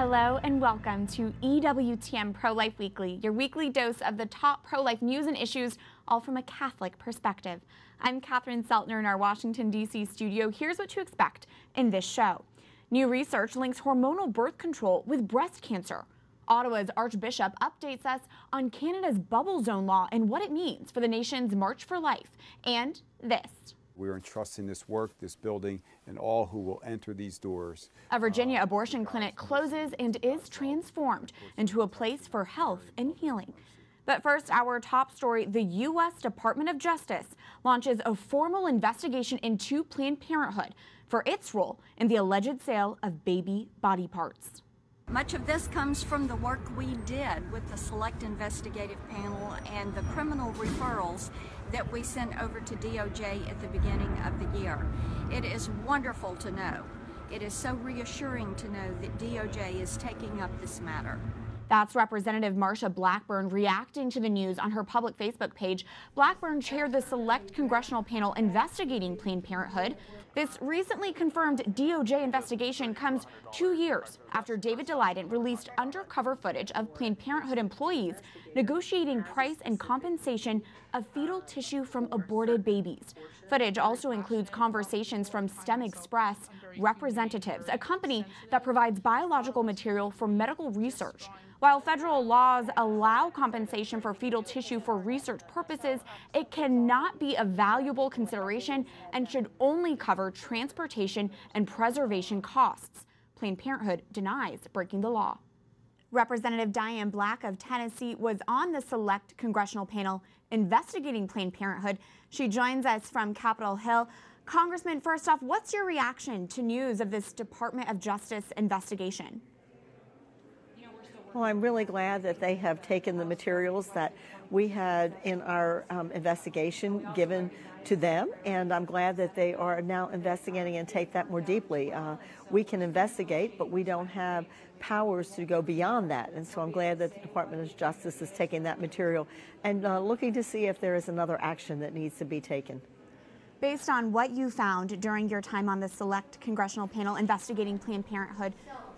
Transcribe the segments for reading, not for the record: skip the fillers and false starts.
Hello and welcome to EWTN Pro-Life Weekly, your weekly dose of the top pro-life news and issues, all from a Catholic perspective. I'm Catherine Szeltner in our Washington, D.C. studio. Here's what to expect in this show. New research links hormonal birth control with breast cancer. Ottawa's Archbishop updates us on Canada's bubble zone law and what it means for the nation's March for Life. And this. We are entrusting this work, this building, and all who will enter these doors. A Virginia abortion clinic closes and is transformed into a place for health and healing. But first, our top story, the U.S. Department of Justice launches a formal investigation into Planned Parenthood for its role in the alleged sale of baby body parts. Much of this comes from the work we did with the Select Investigative Panel and the criminal referrals that we sent over to DOJ at the beginning of the year. It is wonderful to know. It is so reassuring to know that DOJ is taking up this matter. That's Representative Marsha Blackburn reacting to the news on her public Facebook page. Blackburn chaired the Select Congressional Panel investigating Planned Parenthood. This recently confirmed DOJ investigation comes 2 years after David Daleiden released undercover footage of Planned Parenthood employees negotiating price and compensation of fetal tissue from aborted babies. Footage also includes conversations from STEM Express representatives, a company that provides biological material for medical research. While federal laws allow compensation for fetal tissue for research purposes, it cannot be a valuable consideration and should only cover transportation and preservation costs. Planned Parenthood denies breaking the law. Representative Diane Black of Tennessee was on the Select Congressional Panel investigating Planned Parenthood. She joins us from Capitol Hill. Congressman, first off, what's your reaction to news of this Department of Justice investigation? Well, I'm really glad that they have taken the materials that we had in our investigation given to them, and I'm glad that they are now investigating and take that more deeply. We can investigate, but we don't have powers to go beyond that, and so I'm glad that the Department of Justice is taking that material and looking to see if there is another action that needs to be taken. Based on what you found during your time on the Select Congressional Panel investigating Planned Parenthood,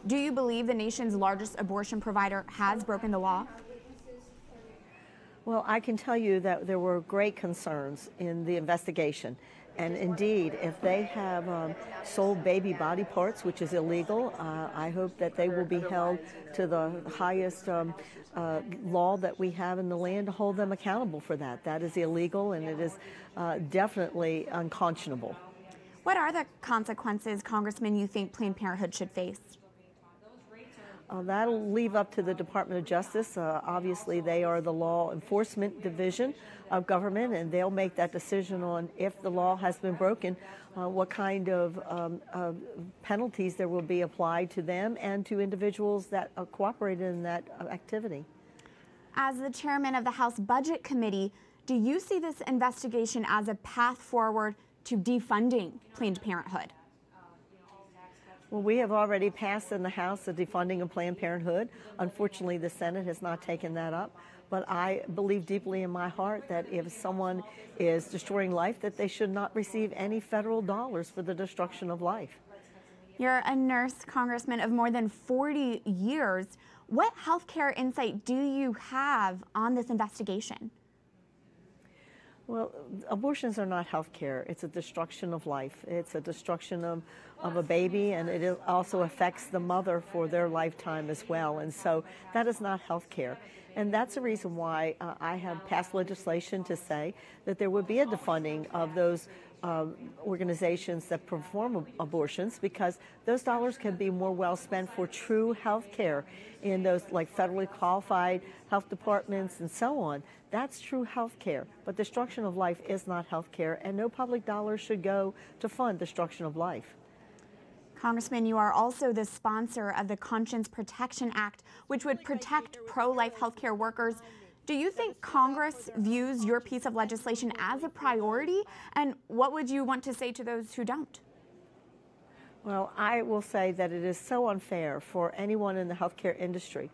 do you believe the nation's largest abortion provider has broken the law? Well, I can tell you that there were great concerns in the investigation. And indeed, if they have sold baby body parts, which is illegal, I hope that they will be held to the highest law that we have in the land to hold them accountable for that. That is illegal, and it is definitely unconscionable. What are the consequences, Congressman, you think Planned Parenthood should face? That'll leave up to the Department of Justice. Obviously, they are the law enforcement division of government, and they'll make that decision on if the law has been broken, what kind of penalties there will be applied to them and to individuals that cooperated in that activity. As the chairman of the House Budget Committee, do you see this investigation as a path forward to defunding Planned Parenthood? Well, we have already passed in the House the defunding of Planned Parenthood. Unfortunately, the Senate has not taken that up. But I believe deeply in my heart that if someone is destroying life, that they should not receive any federal dollars for the destruction of life. You're a nurse, Congressman, of more than 40 years. What healthcare insight do you have on this investigation? Well, abortions are not health care. It's a destruction of life. It's a destruction of a baby, and it also affects the mother for their lifetime as well. And so that is not health care. And that's the reason why I have passed legislation to say that there would be a defunding of those organizations that perform abortions, because those dollars can be more well spent for true health care in those like federally qualified health departments and so on. That's true health care. But destruction of life is not health care, and no public dollars should go to fund destruction of life. Congressman, you are also the sponsor of the Conscience Protection Act, which would protect pro-life healthcare workers. Do you think Congress views your piece of legislation as a priority? And what would you want to say to those who don't? Well, I will say that it is so unfair for anyone in the healthcare industry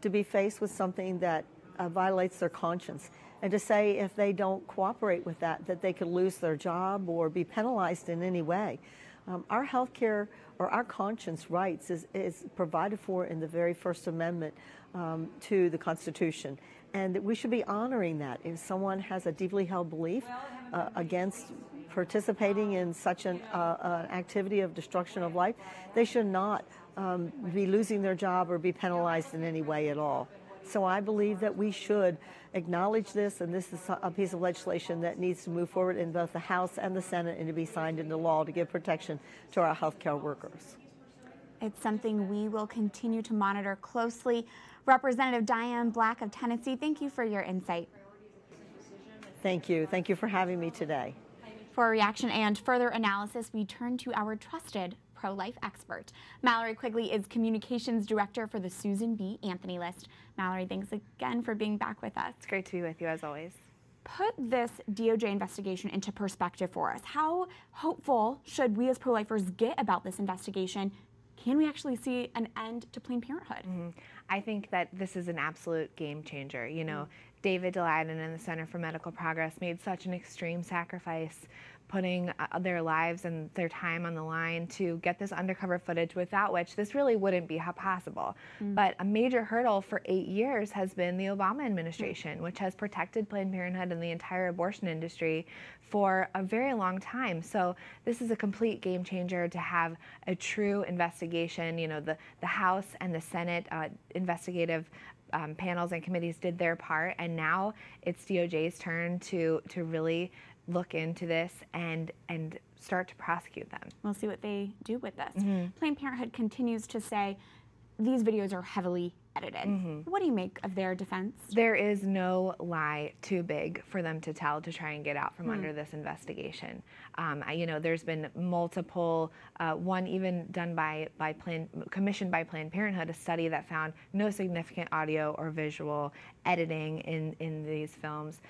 to be faced with something that violates their conscience, and to say if they don't cooperate with that, that they could lose their job or be penalized in any way. Our health care or our conscience rights is provided for in the very First Amendment to the Constitution. And we should be honoring that. If someone has a deeply held belief against participating in such an activity of destruction of life, they should not be losing their job or be penalized in any way at all. So I believe that we should acknowledge this, and this is a piece of legislation that needs to move forward in both the House and the Senate and to be signed into law to give protection to our healthcare workers. It's something we will continue to monitor closely. Representative Diane Black of Tennessee, thank you for your insight. Thank you. Thank you for having me today. For a reaction and further analysis, we turn to our trusted pro-life expert. Mallory Quigley is Communications Director for the Susan B. Anthony List. Mallory, thanks again for being back with us. It's great to be with you as always. Put this DOJ investigation into perspective for us. How hopeful should we as pro-lifers get about this investigation? Can we actually see an end to Planned Parenthood? I think that this is an absolute game changer. You know, David Daleiden and the Center for Medical Progress made such an extreme sacrifice, putting their lives and their time on the line to get this undercover footage, without which this really wouldn't be possible. But a major hurdle for 8 years has been the Obama administration, which has protected Planned Parenthood and the entire abortion industry for a very long time. So this is a complete game changer to have a true investigation. You know, the House and the Senate investigative panels and committees did their part, and now it's DOJ's turn to really look into this and start to prosecute them. We'll see what they do with this. Planned Parenthood continues to say these videos are heavily edited. What do you make of their defense? There is no lie too big for them to tell to try and get out from under this investigation. You know, there's been multiple, one even done commissioned by Planned Parenthood, a study that found no significant audio or visual editing in these films.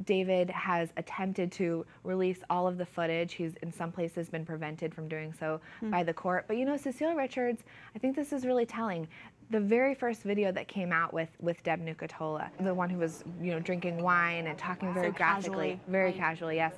David has attempted to release all of the footage. He's in some places been prevented from doing so by the court. But you know, Cecile Richards, I think this is really telling. The very first video that came out with Deb Nucatola, the one who was, you know, drinking wine and talking very graphically, very casually, yes.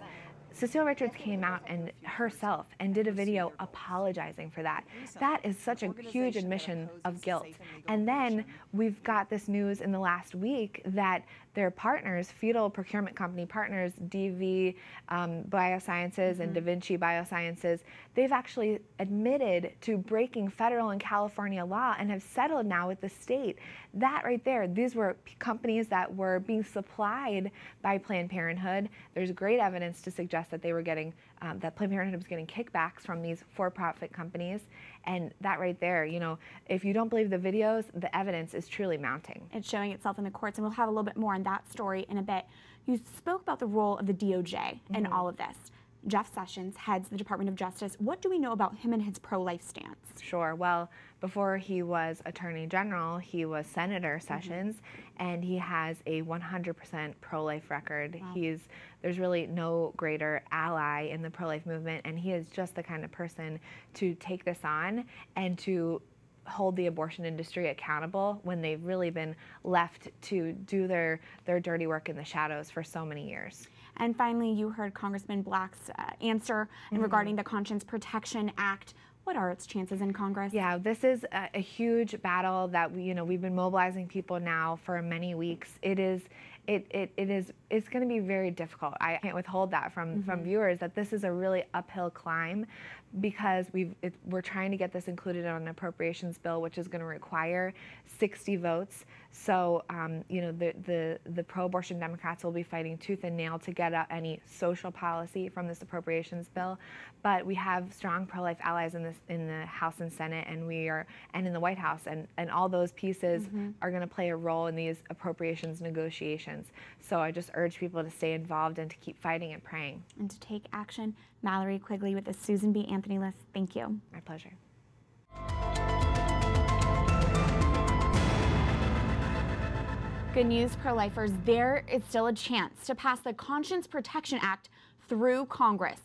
Cecile Richards came out and herself and did a video apologizing for that. That is such a huge admission of guilt. And then we've got this news in the last week that their partners, fetal procurement company partners, DV Biosciences and Da Vinci Biosciences, they've actually admitted to breaking federal and California law and have settled now with the state. That right there, these were companies that were being supplied by Planned Parenthood. There's great evidence to suggest that they were getting, that Planned Parenthood was getting kickbacks from these for-profit companies. And that right there, you know, if you don't believe the videos, the evidence is truly mounting. It's showing itself in the courts, and we'll have a little bit more on that story in a bit. You spoke about the role of the DOJ in all of this. Jeff Sessions heads the Department of Justice. What do we know about him and his pro-life stance? Sure. Well, before he was Attorney General, he was Senator Sessions, and he has a 100% pro-life record. Wow. There's really no greater ally in the pro-life movement, and he is just the kind of person to take this on and to hold the abortion industry accountable when they've really been left to do their dirty work in the shadows for so many years. And finally, you heard Congressman Black's answer regarding the Conscience Protection Act. What are its chances in Congress? Yeah, this is a huge battle that we've been mobilizing people now for many weeks. It's going to be very difficult. I can't withhold that from viewers, that this is a really uphill climb, because we're trying to get this included on an appropriations bill, which is going to require 60 votes. So, the pro-abortion Democrats will be fighting tooth and nail to get out any social policy from this appropriations bill. But we have strong pro-life allies in the House and Senate, and in the White House, and all those pieces are going to play a role in these appropriations negotiations. So I just urge people to stay involved and to keep fighting and praying. And to take action. Mallory Quigley with the Susan B. Anthony List. Thank you. My pleasure. Good news, pro-lifers. There is still a chance to pass the Conscience Protection Act through Congress.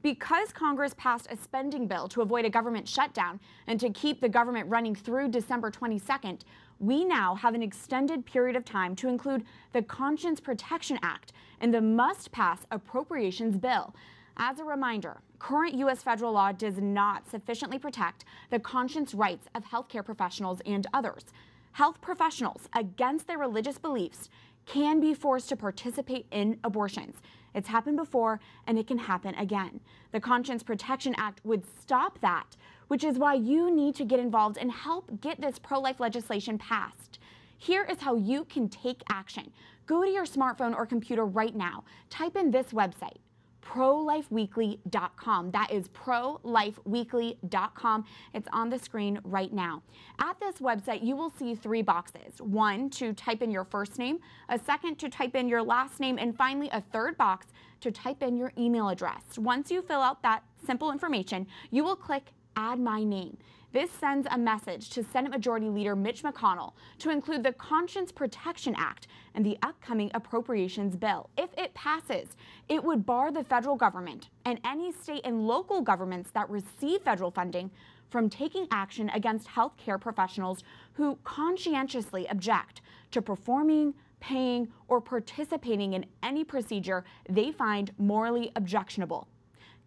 Because Congress passed a spending bill to avoid a government shutdown and to keep the government running through December 22nd, we now have an extended period of time to include the Conscience Protection Act in the must-pass appropriations bill. As a reminder, current U.S. federal law does not sufficiently protect the conscience rights of healthcare professionals and others. Health professionals, against their religious beliefs, can be forced to participate in abortions. It's happened before, and it can happen again. The Conscience Protection Act would stop that, which is why you need to get involved and help get this pro-life legislation passed. Here is how you can take action. Go to your smartphone or computer right now. Type in this website, prolifeweekly.com. That is prolifeweekly.com. It's on the screen right now. At this website, you will see 3 boxes. One, to type in your first name, a second to type in your last name, and finally a third box to type in your email address. Once you fill out that simple information, you will click Add My Name. This sends a message to Senate Majority Leader Mitch McConnell to include the Conscience Protection Act and the upcoming appropriations bill. If it passes, it would bar the federal government and any state and local governments that receive federal funding from taking action against healthcare professionals who conscientiously object to performing, paying, or participating in any procedure they find morally objectionable.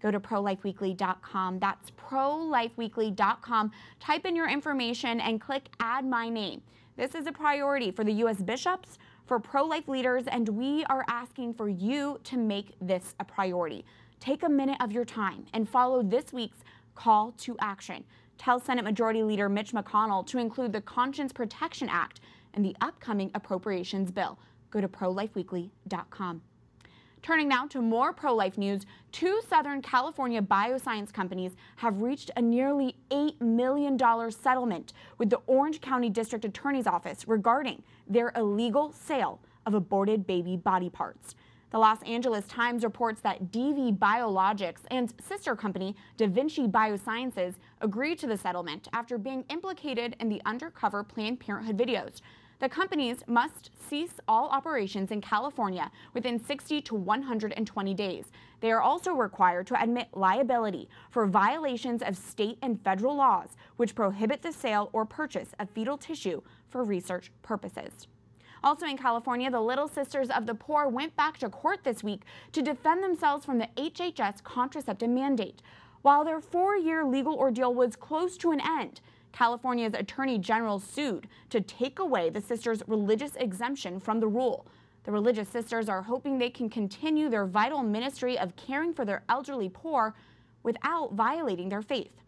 Go to prolifeweekly.com. That's prolifeweekly.com. Type in your information and click Add My Name. This is a priority for the U.S. bishops, for pro-life leaders, and we are asking for you to make this a priority. Take a minute of your time and follow this week's call to action. Tell Senate Majority Leader Mitch McConnell to include the Conscience Protection Act and the upcoming appropriations bill. Go to prolifeweekly.com. Turning now to more pro-life news, 2 Southern California bioscience companies have reached a nearly $8 million settlement with the Orange County District Attorney's Office regarding their illegal sale of aborted baby body parts. The Los Angeles Times reports that DV Biologics and sister company Da Vinci Biosciences agreed to the settlement after being implicated in the undercover Planned Parenthood videos. The companies must cease all operations in California within 60 to 120 days. They are also required to admit liability for violations of state and federal laws, which prohibit the sale or purchase of fetal tissue for research purposes. Also in California, the Little Sisters of the Poor went back to court this week to defend themselves from the HHS contraceptive mandate. While their 4-year legal ordeal was close to an end, California's Attorney General sued to take away the sisters' religious exemption from the rule. The religious sisters are hoping they can continue their vital ministry of caring for their elderly poor without violating their faith.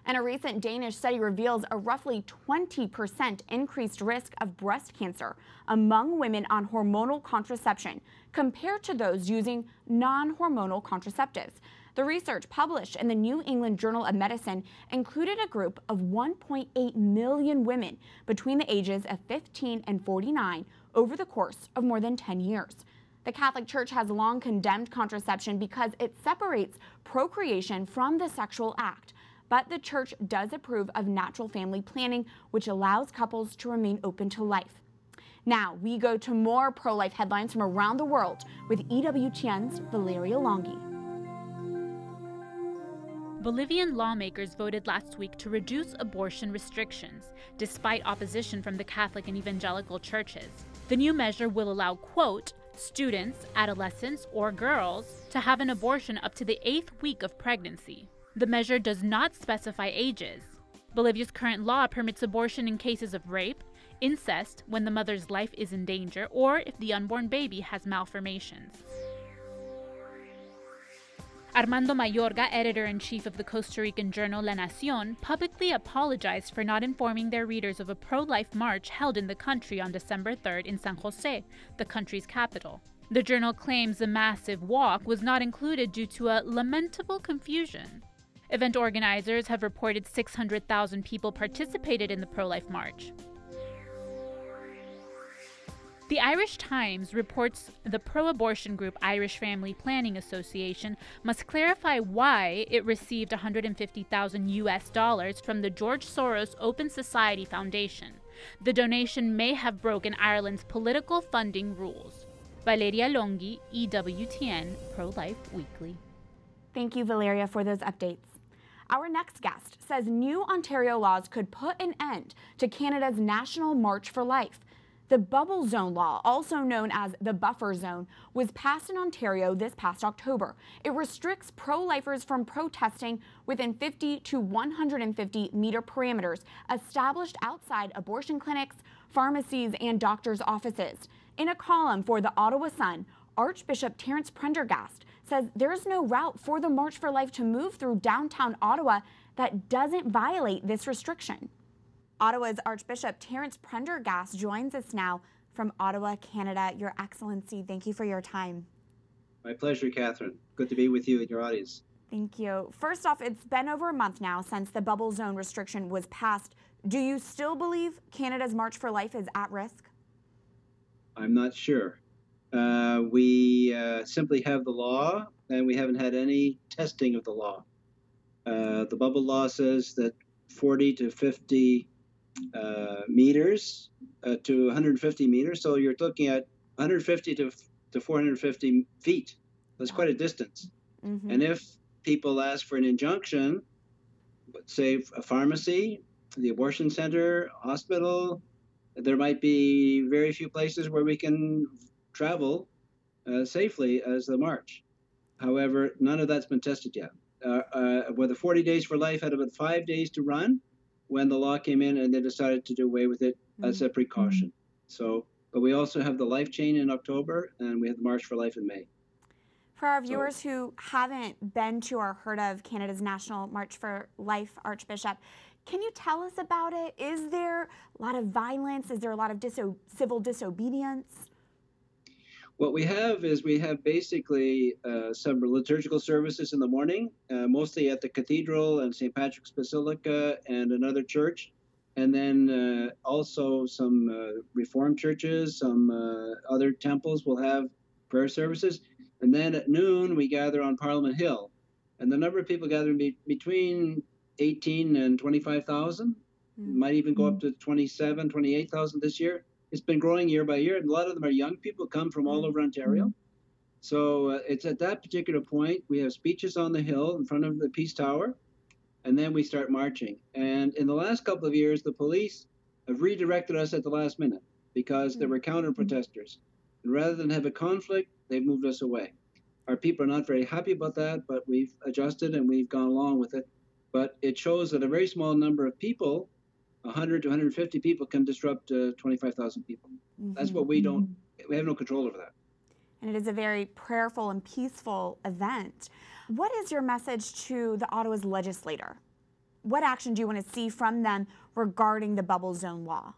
And a recent Danish study reveals a roughly 20% increased risk of breast cancer among women on hormonal contraception compared to those using non-hormonal contraceptives. The research published in the New England Journal of Medicine included a group of 1.8 million women between the ages of 15 and 49 over the course of more than 10 years. The Catholic Church has long condemned contraception because it separates procreation from the sexual act. But the Church does approve of natural family planning, which allows couples to remain open to life. Now we go to more pro-life headlines from around the world with EWTN's Valeria Longi. Bolivian lawmakers voted last week to reduce abortion restrictions, despite opposition from the Catholic and evangelical churches. The new measure will allow, quote, students, adolescents, or girls to have an abortion up to the 8th week of pregnancy. The measure does not specify ages. Bolivia's current law permits abortion in cases of rape, incest, when the mother's life is in danger, or if the unborn baby has malformations. Armando Mayorga, editor-in-chief of the Costa Rican journal La Nación, publicly apologized for not informing their readers of a pro-life march held in the country on December 3rd in San Jose, the country's capital. The journal claims the massive walk was not included due to a lamentable confusion. Event organizers have reported 600,000 people participated in the pro-life march. The Irish Times reports the pro-abortion group Irish Family Planning Association must clarify why it received $150,000 from the George Soros Open Society Foundation. The donation may have broken Ireland's political funding rules. Valeria Longi, EWTN, Pro-Life Weekly. Thank you, Valeria, for those updates. Our next guest says new Ontario laws could put an end to Canada's National March for Life. The bubble zone law, also known as the buffer zone, was passed in Ontario this past October. It restricts pro-lifers from protesting within 50 to 150 meter parameters established outside abortion clinics, pharmacies, and doctors' offices. In a column for the Ottawa Sun, Archbishop Terrence Prendergast says there's no route for the March for Life to move through downtown Ottawa that doesn't violate this restriction. Ottawa's Archbishop Terrence Prendergast joins us now from Ottawa, Canada. Your Excellency, thank you for your time. My pleasure, Catherine. Good to be with you and your audience. Thank you. First off, it's been over a month now since the bubble zone restriction was passed. Do you still believe Canada's March for Life is at risk? I'm not sure. We simply have the law, and we haven't had any testing of the law. The bubble law says that 40 to 50 meters to 150 meters. So you're looking at 150 to 450 feet. That's quite a distance. Mm-hmm. And if people ask for an injunction, let's say a pharmacy, the abortion center, hospital, there might be very few places where we can travel safely as the march. However, none of that's been tested yet. Where the 40 Days for Life had about 5 days to run when the law came in, and they decided to do away with it as a precaution. So, but we also have the Life Chain in October, and we have the March for Life in May. For our viewers who haven't been to or heard of Canada's National March for Life, Archbishop, can you tell us about it? Is there a lot of violence? Is there a lot of civil disobedience? What we have is basically some liturgical services in the morning, mostly at the Cathedral and St. Patrick's Basilica and another church. And then also some Reformed churches, some other temples will have prayer services. And then at noon, we gather on Parliament Hill. And the number of people gathering between 18 and 25,000, might even go up to 27, 28,000 this year. It's been growing year by year, and a lot of them are young people, come from all over Ontario. So it's at that particular point, we have speeches on the hill in front of the Peace Tower, and then we start marching. And in the last couple of years, the police have redirected us at the last minute because there were counter-protesters. And rather than have a conflict, they've moved us away. Our people are not very happy about that, but we've adjusted and we've gone along with it. But it shows that a very small number of people, 100 to 150 people, can disrupt 25,000 people. Mm-hmm. That's what we have no control over that. And it is a very prayerful and peaceful event. What is your message to the Ottawa's legislator? What action do you want to see from them regarding the bubble zone law?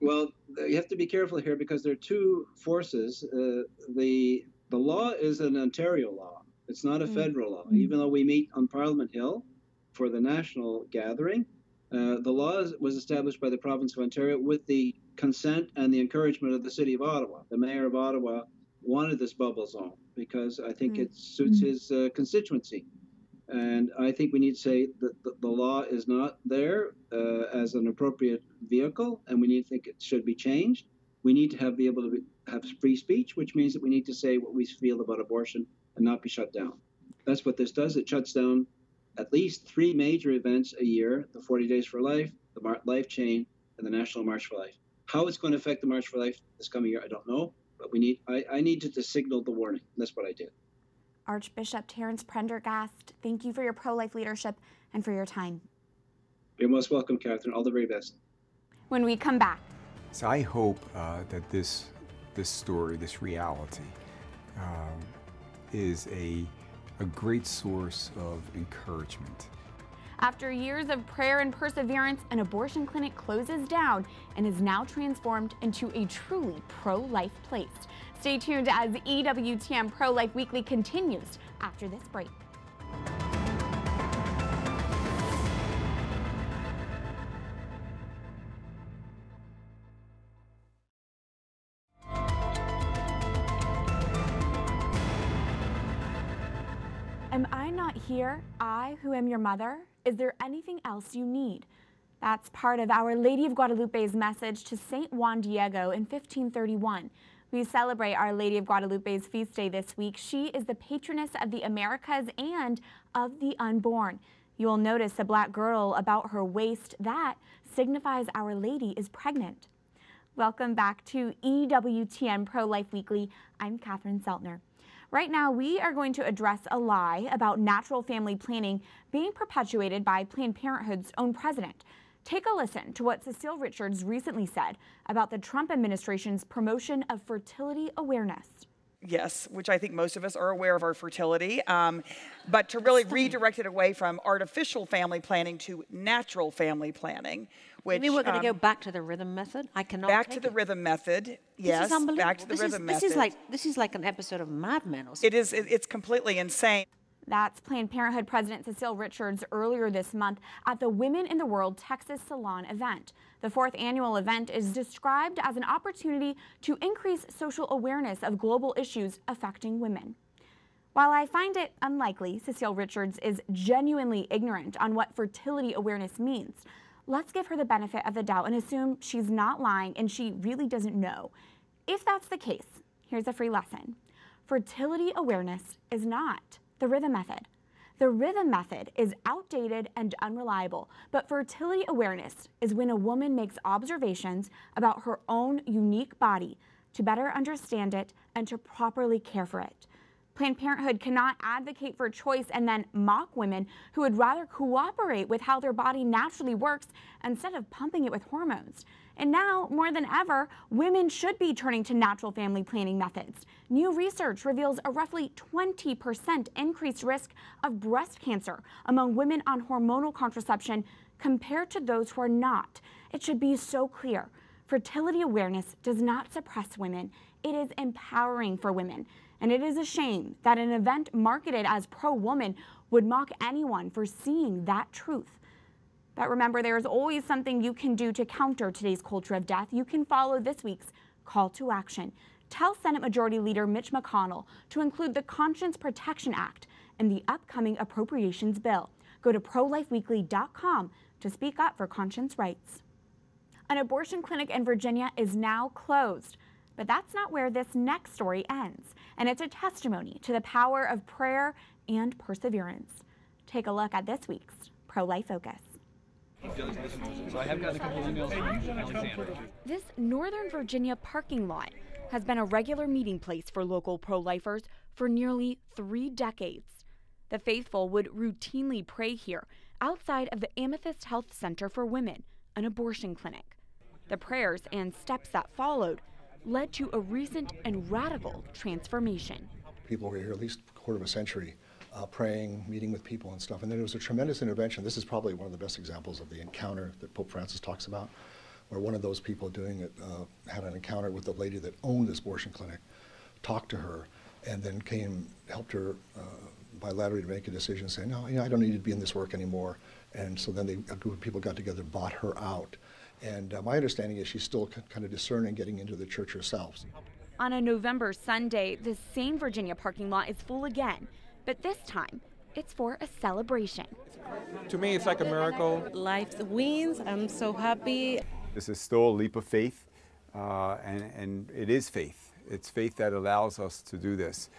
Well, you have to be careful here because there are two forces. The law is an Ontario law. It's not a federal law. Even though we meet on Parliament Hill for the national gathering, the law was established by the province of Ontario with the consent and the encouragement of the city of Ottawa. The mayor of Ottawa wanted this bubble zone because I think it suits his constituency. And I think we need to say that the law is not there as an appropriate vehicle, and we need to think it should be changed. We need to be able to have free speech, which means that we need to say what we feel about abortion and not be shut down. That's what this does. It shuts down at least 3 major events a year: the 40 Days for Life, the Life Chain, and the National March for Life. How it's going to affect the March for Life this coming year, I don't know, but I needed to signal the warning. That's what I did. Archbishop Terrence Prendergast, thank you for your pro-life leadership and for your time. You're most welcome, Catherine. All the very best. When we come back. So I hope that this story, this reality, is a great source of encouragement. After years of prayer and perseverance, an abortion clinic closes down and is now transformed into a truly pro-life place. Stay tuned as EWTN Pro-Life Weekly continues after this break. Am I not here, I who am your mother? Is there anything else you need? That's part of Our Lady of Guadalupe's message to St. Juan Diego in 1531. We celebrate Our Lady of Guadalupe's feast day this week. She is the patroness of the Americas and of the unborn. You will notice the black girdle about her waist. That signifies Our Lady is pregnant. Welcome back to EWTN Pro-Life Weekly. I'm Catherine Szeltner. Right now, we are going to address a lie about natural family planning being perpetuated by Planned Parenthood's own president. Take a listen to what Cecile Richards recently said about the Trump administration's promotion of fertility awareness. Yes, which I think most of us are aware of our fertility, but to really redirect it away from artificial family planning to natural family planning. Which, you mean we're going to go back to the rhythm method? I cannot back to the rhythm method. Yes, back to the rhythm method. This is like an episode of Mad Men or something. It is. It's completely insane. That's Planned Parenthood President Cecile Richards earlier this month at the Women in the World Texas Salon event. The fourth annual event is described as an opportunity to increase social awareness of global issues affecting women. While I find it unlikely Cecile Richards is genuinely ignorant on what fertility awareness means, let's give her the benefit of the doubt and assume she's not lying and she really doesn't know. If that's the case, here's a free lesson. Fertility awareness is not the rhythm method. The rhythm method is outdated and unreliable, but fertility awareness is when a woman makes observations about her own unique body to better understand it and to properly care for it. Planned Parenthood cannot advocate for choice and then mock women who would rather cooperate with how their body naturally works instead of pumping it with hormones. And now, more than ever, women should be turning to natural family planning methods. New research reveals a roughly 20% increased risk of breast cancer among women on hormonal contraception compared to those who are not. It should be so clear. Fertility awareness does not suppress women. It is empowering for women. And it is a shame that an event marketed as pro-woman would mock anyone for seeing that truth. But remember, there is always something you can do to counter today's culture of death. You can follow this week's call to action. Tell Senate Majority Leader Mitch McConnell to include the Conscience Protection Act in the upcoming appropriations bill. Go to prolifeweekly.com to speak up for conscience rights. An abortion clinic in Virginia is now closed. But that's not where this next story ends, and it's a testimony to the power of prayer and perseverance. Take a look at this week's Pro-Life Focus. So I have gotten a couple emails from Alexander. This Northern Virginia parking lot has been a regular meeting place for local pro-lifers for nearly 3 decades. The faithful would routinely pray here outside of the Amethyst Health Center for Women, an abortion clinic. The prayers and steps that followed led to a recent and radical transformation. People were here at least a quarter of a century praying, meeting with people and stuff, and then it was a tremendous intervention. This is probably one of the best examples of the encounter that Pope Francis talks about, where one of those people doing it had an encounter with the lady that owned this abortion clinic, talked to her, and then helped her bilaterally to make a decision saying, no, I don't need to be in this work anymore. And so then a group of people got together, bought her out. And my understanding is she's still kind of discerning getting into the church herself. On a November Sunday, the same Virginia parking lot is full again, but this time it's for a celebration. To me, it's like a miracle. Life wins. I'm so happy. This is still a leap of faith, and it is faith. It's faith that allows us to do this.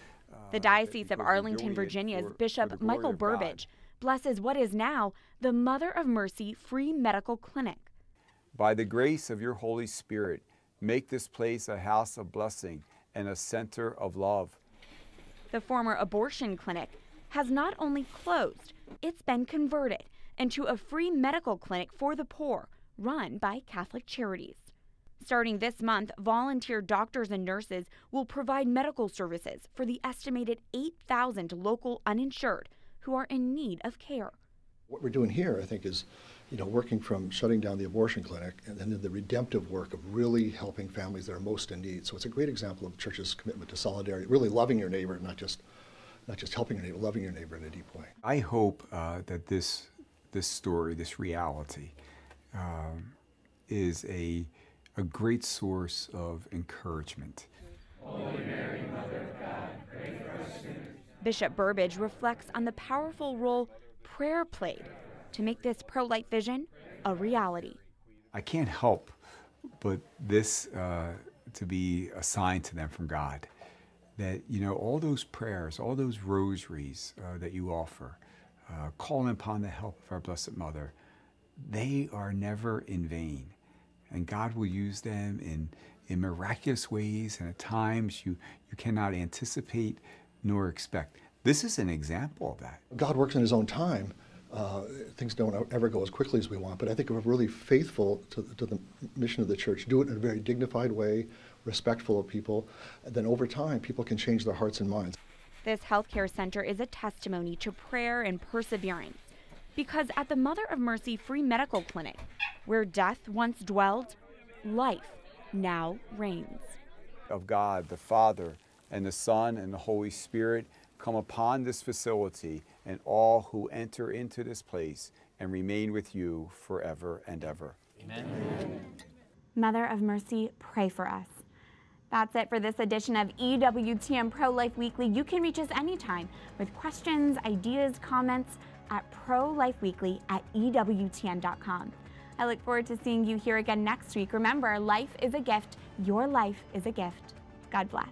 The Diocese of Arlington, Virginia's Bishop Michael Burbidge blesses what is now the Mother of Mercy Free Medical Clinic. By the grace of your Holy Spirit, make this place a house of blessing and a center of love. The former abortion clinic has not only closed, it's been converted into a free medical clinic for the poor run by Catholic Charities. Starting this month, volunteer doctors and nurses will provide medical services for the estimated 8,000 local uninsured who are in need of care. What we're doing here, I think, is working from shutting down the abortion clinic and then the redemptive work of really helping families that are most in need. So it's a great example of the church's commitment to solidarity, really loving your neighbor, not just helping your neighbor, loving your neighbor in a deep way. I hope that this story, this reality, is a great source of encouragement. Holy Mary, Mother of God, pray for us sinners. Bishop Burbidge reflects on the powerful role prayer played to make this pro-life vision a reality. I can't help but this to be a sign to them from God that, all those prayers, all those rosaries that you offer, calling upon the help of our Blessed Mother, they are never in vain. and God will use them in miraculous ways and at times you cannot anticipate nor expect. This is an example of that. God works in his own time. Things don't ever go as quickly as we want, but I think if we're really faithful to the mission of the church, do it in a very dignified way, respectful of people, then over time people can change their hearts and minds. This healthcare center is a testimony to prayer and perseverance, because at the Mother of Mercy Free Medical Clinic, where death once dwelled, life now reigns. Of God, the Father, and the Son, and the Holy Spirit come upon this facility and all who enter into this place and remain with you forever and ever. Amen. Mother of Mercy, pray for us. That's it for this edition of EWTN Pro-Life Weekly. You can reach us anytime with questions, ideas, comments at prolifeweekly@ewtn.com. I look forward to seeing you here again next week. Remember, life is a gift. Your life is a gift. God bless.